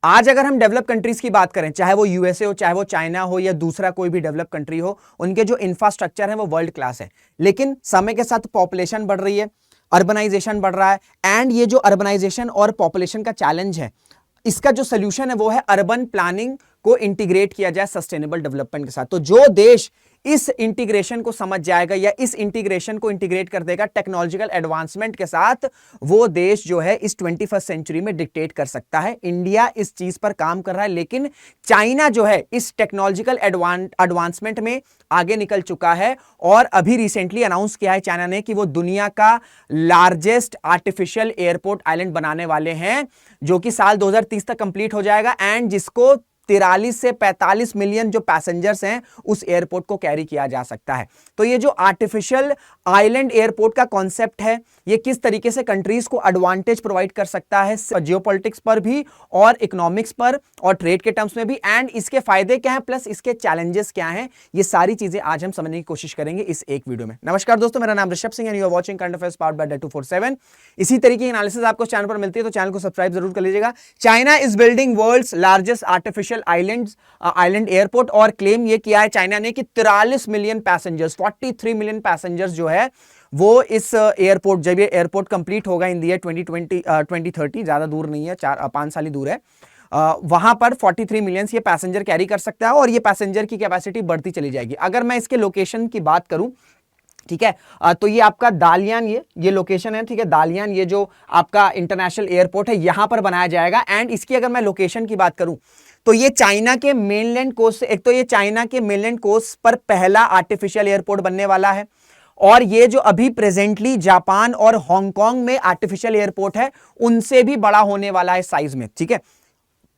आज अगर हम डेवलप कंट्रीज की बात करें, चाहे वो यूएसए हो, चाहे वो चाइना हो या दूसरा कोई भी डेवलप कंट्री हो, उनके जो इंफ्रास्ट्रक्चर है वो वर्ल्ड क्लास है। लेकिन समय के साथ पॉपुलेशन बढ़ रही है, अर्बनाइजेशन बढ़ रहा है, एंड ये जो अर्बनाइजेशन और पॉपुलेशन का चैलेंज है, इसका जो सोल्यूशन है वो है अर्बन प्लानिंग को इंटीग्रेट किया जाए सस्टेनेबल डेवलपमेंट के साथ। तो जो देश इस इंटीग्रेशन को समझ जाएगा या इस इंटीग्रेशन को इंटीग्रेट कर देगा टेक्नोलॉजिकल एडवांसमेंट के साथ, वो देश जो है इस 21st सेंचुरी में डिक्टेट कर सकता है। इंडिया इस चीज पर काम कर रहा है, लेकिन चाइना जो है इस टेक्नोलॉजिकल एडवांसमेंट में आगे निकल चुका है और अभी रिसेंटली अनाउंस किया है चाइना ने कि वो दुनिया का लार्जेस्ट आर्टिफिशियल एयरपोर्ट आइलैंड बनाने वाले हैं, जो कि साल 2030 तक कंप्लीट हो जाएगा एंड जिसको 43 से 45 मिलियन जो पैसेंजर्स हैं उस एयरपोर्ट को कैरी किया जा सकता है। तो ये जो आर्टिफिशियल आइलैंड एयरपोर्ट का कॉन्सेप्ट है, ये किस तरीके से कंट्रीज को एडवांटेज प्रोवाइड कर सकता है जियोपॉलिटिक्स पर भी और इकोनॉमिक्स पर और ट्रेड के टर्म्स में भी, एंड इसके फायदे क्या हैं प्लस इसके चैलेंजेस क्या हैं, ये सारी चीजें आज हम समझने की कोशिश करेंगे इस एक वीडियो में। नमस्कार दोस्तों, मेरा नाम Rishabh Singh and you are watching current affairs powered by Day247। इसी तरीके की एनालिसिस आपको चैनल पर मिलती है तो चैनल को सब्सक्राइब जरूर कर लीजिएगा। China is building world's largest artificial island airport, और क्लेम ये किया है चाइना ने कि 43 मिलियन पैसेंजर्स, 43 मिलियन पैसेंजर्स जो है वो इस एयरपोर्ट, जब ये एयरपोर्ट कंप्लीट होगा इन द ईयर 2030, ज्यादा दूर नहीं है, 4-5 साल ही दूर है, वहां पर 43 मिलियन ये पैसेंजर कैरी कर सकता है और ये पैसेंजर की कैपेसिटी बढ़ती चली जाएगी। अगर मैं इसके लोकेशन की बात करूं, ठीक है, तो ये आपका दालियान, ये लोकेशन है, ठीक है, दालियान, ये जो आपका इंटरनेशनल एयरपोर्ट है यहां पर बनाया जाएगा। एंड इसकी अगर मैं लोकेशन की बात करूं तो ये चाइना के मेनलैंड कोस्ट से, एक तो ये चाइना के मेनलैंड कोस्ट पर पहला आर्टिफिशियल एयरपोर्ट बनने वाला है, और ये जो अभी प्रेजेंटली जापान और हांगकांग में आर्टिफिशियल एयरपोर्ट है उनसे भी बड़ा होने वाला है साइज में, ठीक है।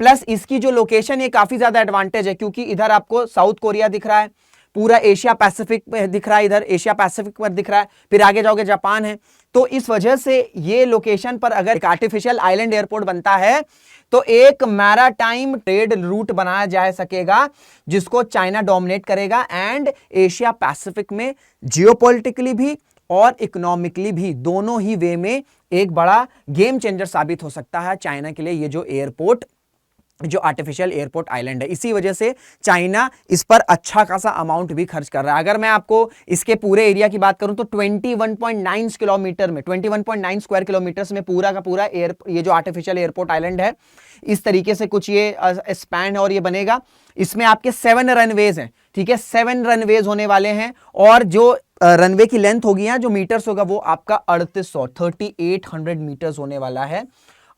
प्लस इसकी जो लोकेशन, ये काफी ज्यादा एडवांटेज है क्योंकि इधर आपको साउथ कोरिया दिख रहा है, पूरा एशिया पैसिफिक दिख रहा है, इधर एशिया पैसिफिक पर दिख रहा है, फिर आगे जाओगे जापान है। तो इस वजह से ये लोकेशन पर अगर एक आर्टिफिशियल आइलैंड एयरपोर्ट बनता है तो एक मैराटाइम ट्रेड रूट बनाया जा सकेगा जिसको चाइना डोमिनेट करेगा, एंड एशिया पैसिफिक में जियोपॉलिटिकली भी और इकोनॉमिकली भी, दोनों ही वे में एक बड़ा गेम चेंजर साबित हो सकता है चाइना के लिए ये जो एयरपोर्ट, जो आर्टिफिशियल एयरपोर्ट आइलैंड है। इसी वजह से चाइना इस पर अच्छा खासा अमाउंट भी खर्च कर रहा है। अगर मैं आपको इसके पूरे एरिया की बात करूं तो 21.9 किलोमीटर में, 21.9 स्क्वायर किलोमीटर्स में पूरा का पूरा ये जो आर्टिफिशियल एयरपोर्ट आइलैंड है, इस तरीके से कुछ ये स्पैन है और ये बनेगा। इसमें आपके 7 रनवेज हैं, ठीक है, 7 रनवेज होने वाले हैं, और जो रनवे की लेंथ होगी, यहाँ जो मीटर्स होगा वो आपका 3800 मीटर्स होने वाला है,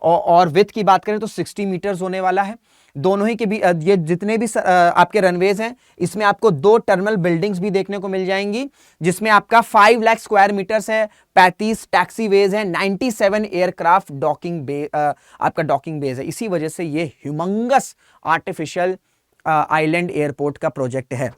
और विथ की बात करें तो 60 मीटर्स होने वाला है। दोनों ही के भी ये जितने भी आपके रनवेज हैं इसमें आपको 2 टर्मिनल बिल्डिंग्स भी देखने को मिल जाएंगी, जिसमें आपका 5 लाख स्क्वायर मीटर्स है, 35 टैक्सी वेज है, 97 एयरक्राफ्ट आपका डॉकिंग बेस है। इसी वजह से ये ह्यूमंगस आर्टिफिशियल आइलैंड एयरपोर्ट का प्रोजेक्ट है।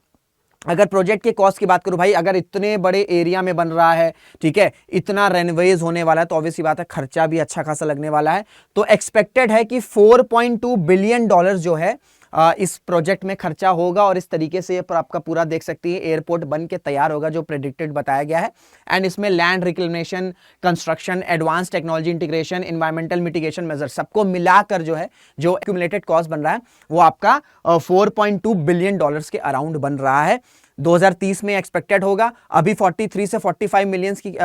अगर प्रोजेक्ट के कॉस्ट की बात करूं भाई, अगर इतने बड़े एरिया में बन रहा है, ठीक है, इतना रनवेज होने वाला है, तो ऑब्वियस सी बात है खर्चा भी अच्छा खासा लगने वाला है। तो एक्सपेक्टेड है कि $4.2 बिलियन जो है इस प्रोजेक्ट में खर्चा होगा, और इस तरीके से आपका पूरा देख सकती है एयरपोर्ट बन के तैयार होगा जो प्रेडिक्टेड बताया गया है। एंड इसमें land reclamation, construction, advance technology integration, environmental mitigation major सबको मिलाकर जो है जो एक्यूमुलेटेड कॉस्ट बन रहा है वो आपका $4.2 बिलियन के अराउंड बन रहा है। 2030 में एक्सपेक्टेड होगा। अभी 43 से 45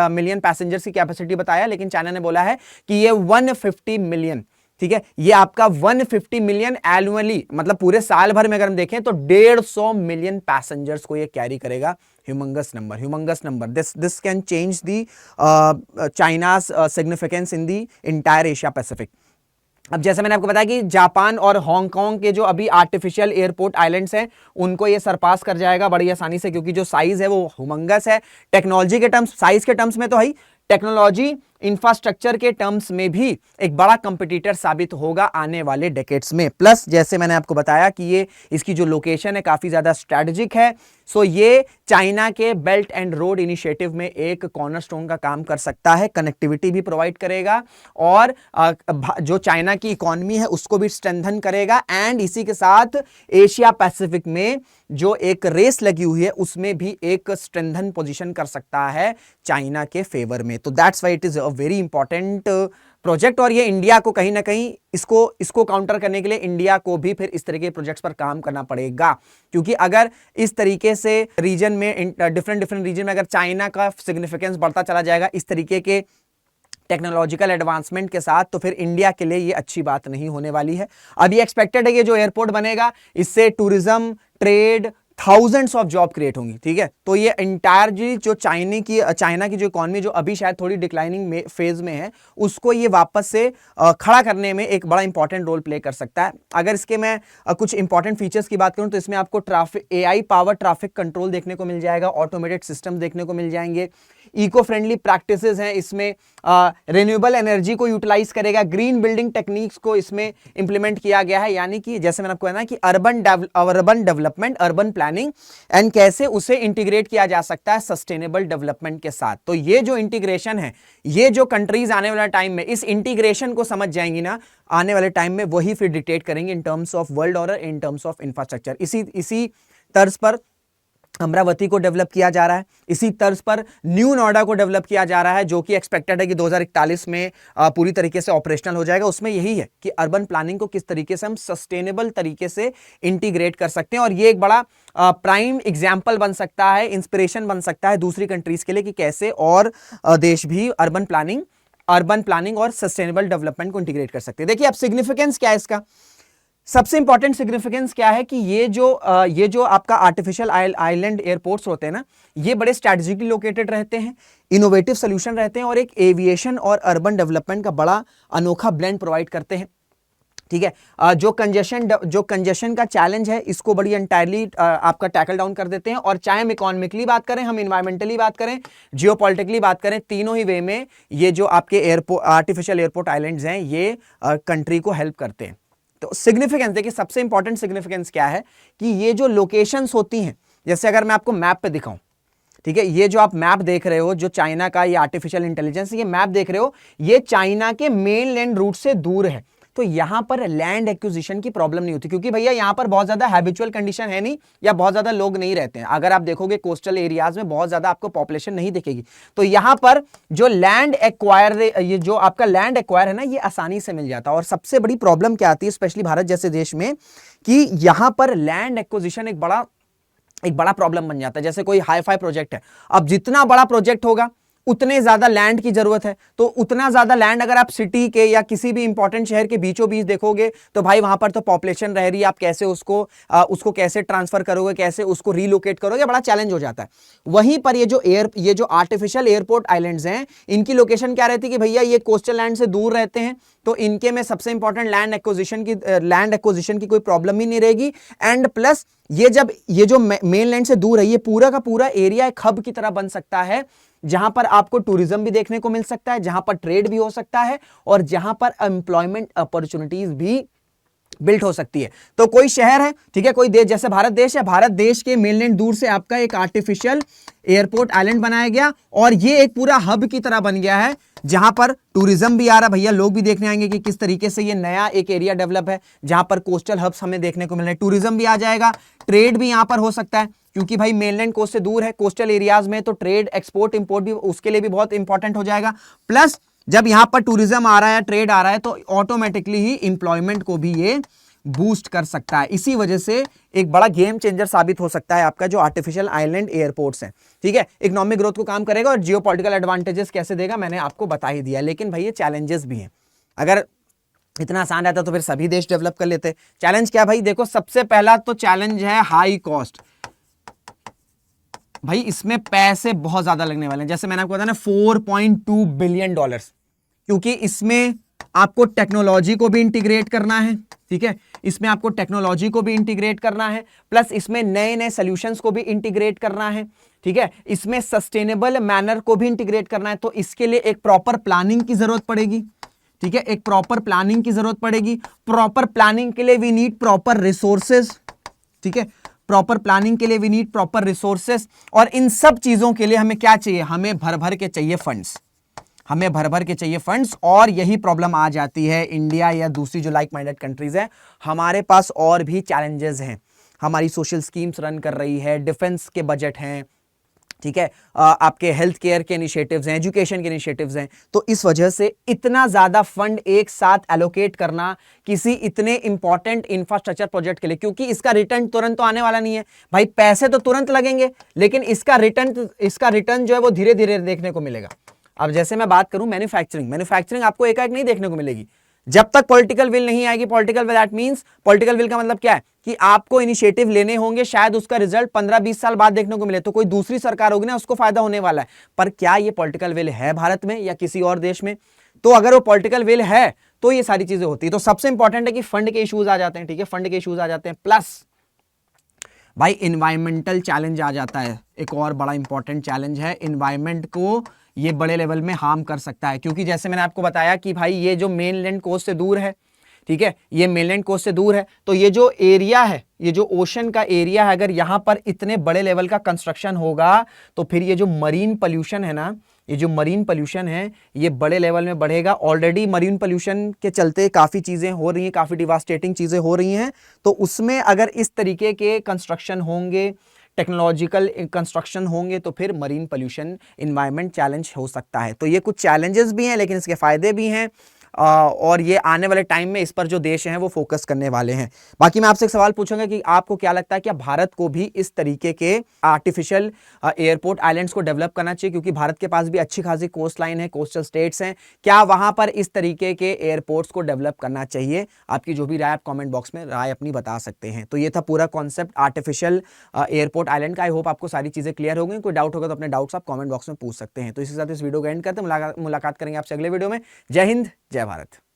मिलियन पैसेंजर्स की कैपेसिटी बताया, लेकिन चाइना ने बोला है कि ये 150 मिलियन, ठीक है, ये आपका 150 मिलियन एनुअली, मतलब पूरे साल भर में अगर हम देखें तो 150 मिलियन पैसेंजर्स को ये कैरी करेगा। Humongous number. This can change the चाइना's significance in the entire Asia Pacific. अब जैसे मैंने आपको बताया कि जापान और हांगकांग के जो अभी आर्टिफिशियल एयरपोर्ट आइलैंड्स हैं उनको ये सरपास कर जाएगा बड़ी आसानी से, क्योंकि जो साइज है वो ह्यूमंगस है। टेक्नोलॉजी के टर्म्स, साइज के टर्म्स में तो है, टेक्नोलॉजी इंफ्रास्ट्रक्चर के टर्म्स में भी एक बड़ा कंपटीटर साबित होगा आने वाले डेकेड्स में। प्लस जैसे मैंने आपको बताया कि ये इसकी जो लोकेशन है काफी ज्यादा स्ट्रेटेजिक है, सो ये चाइना के बेल्ट एंड रोड इनिशिएटिव में एक कॉर्नरस्टोन का काम कर सकता है, कनेक्टिविटी भी प्रोवाइड करेगा और जो चाइना की इकोनॉमी है उसको भी स्ट्रेंथन करेगा। एंड इसी के साथ एशिया पैसिफिक में जो एक रेस लगी हुई है उसमें भी एक स्ट्रेंथन पोजीशन कर सकता है चाइना के फेवर में। तो that's why it is a very important project, और ये इंडिया को कहीं ना कहीं इसको काउंटर करने के लिए इंडिया को भी फिर इस तरीके के प्रोजेक्ट्स पर काम करना पड़ेगा। क्योंकि अगर इस तरीके से रीजन में, डिफरेंट रीजन में अगर चाइना का सिग्निफिकेंस बढ़ता चला जाएगा इस तरीके के टेक्नोलॉजिकल एडवांसमेंट के साथ, तो फिर इंडिया के लिए ये अच्छी बात नहीं होने वाली है। अब ये एक्सपेक्टेड है कि जो एयरपोर्ट बनेगा इससे tourism, trade, thousands of job create होंगी, ठीक है। तो ये इंटायर जो चाइना की जो इकोनॉमी जो अभी शायद थोड़ी डिक्लाइनिंग फेज में है, उसको ये वापस से खड़ा करने में एक बड़ा इंपॉर्टेंट रोल प्ले कर सकता है। अगर इसके मैं कुछ इंपॉर्टेंट फीचर्स की बात करूं तो इसमें आपको AI पावर ट्रैफिक कंट्रोल देखने को मिल जाएगा, ऑटोमेटेड सिस्टम देखने को मिल जाएंगे, इको फ्रेंडली प्रैक्टिसेस हैं इसमें, रिन्यूएबल एनर्जी को यूटिलाइज करेगा, ग्रीन बिल्डिंग टेक्निक्स को इसमें इंप्लीमेंट किया गया है। यानी कि जैसे मैंने आपको कहना कि urban development, urban planning and कैसे उसे इंटीग्रेट किया जा सकता है सस्टेनेबल डेवलपमेंट के साथ। तो ये जो इंटीग्रेशन है, ये जो कंट्रीज आने वाले टाइम में इस इंटीग्रेशन को समझ जाएंगी ना, आने वाले टाइम में वही फिर डिक्टेट करेंगे in terms of world order, in terms of infrastructure. इसी तर्ज पर अमरावती को डेवलप किया जा रहा है, इसी तर्ज पर न्यू नोएडा को डेवलप किया जा रहा है, जो कि एक्सपेक्टेड है कि 2041 में पूरी तरीके से ऑपरेशनल हो जाएगा। उसमें यही है कि अर्बन प्लानिंग को किस तरीके से हम सस्टेनेबल तरीके से इंटीग्रेट कर सकते हैं, और ये एक बड़ा प्राइम एग्जाम्पल बन सकता है, इंस्पिरेशन बन सकता है दूसरी कंट्रीज के लिए कि कैसे और देश भी अर्बन प्लानिंग और सस्टेनेबल डेवलपमेंट को इंटीग्रेट कर सकते हैं। देखिए अब सिग्निफिकेंस क्या है इसका, सबसे इंपॉर्टेंट सिग्निफिकेंस क्या है कि ये जो आपका आर्टिफिशियल आइलैंड एयरपोर्ट्स होते हैं ना, ये बड़े स्ट्रैटेजिकली लोकेटेड रहते हैं, इनोवेटिव सोल्यूशन रहते हैं, और एक एविएशन और अर्बन डेवलपमेंट का बड़ा अनोखा ब्लेंड प्रोवाइड करते हैं, ठीक है। जो कंजेशन का चैलेंज है इसको बड़ी एंटायरली आपका टैकल डाउन कर देते हैं। और चाहे हम इकोनॉमिकली बात करें, हम इन्वायरमेंटली बात करें, जियोपॉलिटिकली बात करें, तीनों ही वे में ये जो आपके आर्टिफिशियल एयरपोर्ट आइलैंड्स हैं ये कंट्री को हेल्प करते हैं। तो सिग्निफिकेंस देखिए, सबसे इंपॉर्टेंट सिग्निफिकेंस क्या है कि ये जो लोकेशंस होती हैं, जैसे अगर मैं आपको मैप पे दिखाऊं, ठीक है, ये जो आप मैप देख रहे हो, जो चाइना का ये आर्टिफिशियल इंटेलिजेंस ये मैप देख रहे हो, ये चाइना के मेन लैंड रूट से दूर है। तो यहां पर लैंड एक्विजिशन की प्रॉब्लम नहीं होती, क्योंकि भैया यहां पर बहुत ज्यादा हैबिचुअल कंडीशन है नहीं, या बहुत ज्यादा लोग नहीं रहते हैं। अगर आप देखोगे कोस्टल एरियाज में बहुत ज्यादा आपको पॉपुलेशन नहीं दिखेगी, तो यहां पर जो लैंड एक्वायर, ये जो आपका लैंड एक्वायर है ना, ये आसानी से मिल जाता है। और सबसे बड़ी प्रॉब्लम क्या आती है स्पेशली भारत जैसे देश में, कि यहां पर लैंड एक्विजिशन एक बड़ा प्रॉब्लम बन जाता है। जैसे कोई हाई फाई प्रोजेक्ट है, अब जितना बड़ा प्रोजेक्ट होगा उतने ज्यादा लैंड की जरूरत है, तो उतना ज्यादा लैंड अगर आप सिटी के या किसी भी इंपॉर्टेंट शहर के बीचों बीच देखोगे, तो भाई वहां पर तो पॉपुलेशन रह रही है, आप कैसे उसको कैसे ट्रांसफर करोगे, कैसे उसको रीलोकेट करोगे, बड़ा चैलेंज हो जाता है। वहीं पर ये जो आर्टिफिशियल एयरपोर्ट आइलैंड्स हैं, इनकी लोकेशन क्या रहती है कि भैया ये कोस्टल लैंड से दूर रहते हैं, तो इनके में सबसे इंपॉर्टेंट लैंड एक्विजिशन की कोई प्रॉब्लम ही नहीं रहेगी। एंड प्लस ये जो मेन लैंड से दूर है, ये पूरा का पूरा एरिया एक हब की तरह बन सकता है, जहां पर आपको टूरिज्म भी देखने को मिल सकता है, जहां पर ट्रेड भी हो सकता है, और जहां पर एम्प्लॉयमेंट अपॉर्चुनिटीज भी बिल्ट हो सकती है। तो कोई शहर है, ठीक है, कोई देश, जैसे भारत देश है, भारत देश के मेनलैंड दूर से आपका एक आर्टिफिशियल एयरपोर्ट आइलैंड बनाया गया, और ये एक पूरा हब की तरह बन गया है, जहां पर टूरिज्म भी आ रहा, भैया लोग भी देखने आएंगे कि किस तरीके से ये नया एक एरिया डेवलप है, जहां पर कोस्टल हब्स हमें देखने को मिल रहे हैं, टूरिज्म भी आ जाएगा, ट्रेड भी यहां पर हो सकता है, क्योंकि भाई मेनलैंड कोस्ट से दूर है, कोस्टल एरियाज में, तो ट्रेड, एक्सपोर्ट, इंपोर्ट भी उसके लिए भी बहुत इंपॉर्टेंट हो जाएगा। प्लस जब यहां पर टूरिज्म आ रहा है, ट्रेड आ रहा है, तो ऑटोमेटिकली ही इंप्लॉयमेंट को भी ये बूस्ट कर सकता है। इसी वजह से एक बड़ा गेम चेंजर साबित हो सकता है आपका जो आर्टिफिशियल आइलैंड एयरपोर्ट्स हैं, ठीक है। इकोनॉमिक ग्रोथ को काम करेगा और जियोपॉलिटिकल एडवांटेजेस कैसे देगा मैंने आपको बता ही दिया, लेकिन भाई ये चैलेंजेस भी हैं। अगर इतना आसान रहता तो फिर सभी देश डेवलप कर लेते। चैलेंज क्या भाई, देखो सबसे पहला तो चैलेंज है हाई कॉस्ट। भाई इसमें पैसे बहुत ज्यादा लगने वाले हैं, जैसे मैंने आपको बताया ना 4.2 बिलियन डॉलर्स, क्योंकि इसमें आपको टेक्नोलॉजी को भी इंटीग्रेट करना है, ठीक है, इसमें आपको टेक्नोलॉजी को भी इंटीग्रेट करना है, प्लस इसमें नए नए सॉल्यूशंस को भी इंटीग्रेट करना है, ठीक है, इसमें सस्टेनेबल मैनर को भी इंटीग्रेट करना है। तो इसके लिए एक प्रॉपर प्लानिंग की जरूरत पड़ेगी, ठीक है, एक प्रॉपर प्लानिंग की जरूरत पड़ेगी। प्रॉपर प्लानिंग के लिए वी नीड प्रॉपर रिसोर्सेज, ठीक है, प्रॉपर प्लानिंग के लिए वी नीड प्रॉपर रिसोर्सेज, और इन सब चीजों के लिए हमें क्या चाहिए, हमें भर भर के चाहिए फंड्स, हमें भर भर के चाहिए फंड्स। और यही प्रॉब्लम आ जाती है इंडिया या दूसरी जो लाइक माइंडेड कंट्रीज है, हमारे पास और भी चैलेंजेस हैं। हमारी सोशल स्कीम्स रन कर रही है, डिफेंस के बजट हैं, ठीक है, आपके हेल्थ केयर के इनिशिएटिव्स हैं, एजुकेशन के इनिशिएटिव्स हैं। तो इस वजह से इतना ज्यादा फंड एक साथ एलोकेट करना किसी इतने इंपॉर्टेंट इंफ्रास्ट्रक्चर प्रोजेक्ट के लिए, क्योंकि इसका रिटर्न तुरंत तो आने वाला नहीं है भाई, पैसे तो तुरंत लगेंगे लेकिन इसका रिटर्न जो है वो धीरे धीरे देखने को मिलेगा। अब जैसे मैं बात करूं मैन्युफैक्चरिंग आपको एकाएक नहीं देखने को मिलेगी जब तक पॉलिटिकल विल नहीं आएगी। Political will that means, political will का मतलब क्या है कि आपको इनिशिएटिव लेने होंगे, शायद उसका रिजल्ट 15-20 साल बाद देखने को मिले, तो कोई दूसरी सरकार होगी ना, उसको फायदा होने वाला है। पर क्या ये पॉलिटिकल विल है भारत में या किसी और देश में? तो अगर वो पॉलिटिकल विल है तो ये सारी चीजें होती है। तो सबसे इंपॉर्टेंट है कि फंड के इश्यूज आ जाते हैं, ठीक है, फंड के इश्यूज आ जाते हैं, प्लस भाई इन्वायरमेंटल चैलेंज आ जाता है। एक और बड़ा इंपॉर्टेंट चैलेंज है, इन्वायरमेंट को ये बड़े लेवल में हार्म कर सकता है, क्योंकि जैसे मैंने आपको बताया कि भाई ये जो मेनलैंड कोस्ट से दूर है, ठीक है, ये मेनलैंड कोस्ट से दूर है, तो ये जो एरिया है, ये जो ओशन का एरिया है, अगर यहां पर इतने बड़े लेवल का कंस्ट्रक्शन होगा तो फिर ये जो मरीन पोल्यूशन है ना, ये जो मरीन पोल्यूशन है ये बड़े लेवल में बढ़ेगा। ऑलरेडी मरीन पोल्यूशन के चलते काफी चीजें हो रही हैं, काफी डिवास्टेटिंग चीजें हो रही हैं, तो उसमें अगर इस तरीके के कंस्ट्रक्शन होंगे, टेक्नोलॉजिकल कंस्ट्रक्शन होंगे, तो फिर मरीन पोल्यूशन एनवायरनमेंट चैलेंज हो सकता है। तो ये कुछ चैलेंजेस भी हैं लेकिन इसके फायदे भी हैं, और ये आने वाले टाइम में इस पर जो देश हैं वो फोकस करने वाले हैं। बाकी मैं आपसे एक सवाल पूछूंगा कि आपको क्या लगता है, क्या भारत को भी इस तरीके के आर्टिफिशियल एयरपोर्ट आइलैंड्स को डेवलप करना चाहिए? क्योंकि भारत के पास भी अच्छी खासी कोस्ट लाइन है, कोस्टल स्टेट्स हैं, क्या वहां पर इस तरीके के एयरपोर्ट्स को डेवलप करना चाहिए? आपकी जो भी राय आप कॉमेंट बॉक्स में राय अपनी बता सकते हैं। तो ये था पूरा कॉन्सेप्ट आर्टिफिशियल एयरपोर्ट आइलैंड का। आई होप आपको सारी चीजें क्लियर हो गई। कोई डाउट होगा तो अपने डाउट्स आप कॉमेंट बॉक्स में पूछ सकते हैं। तो इसी के साथ इस वीडियो को एंड करते हैं, मुलाकात करेंगे आपसे अगले वीडियो में। जय हिंद, जय भारत।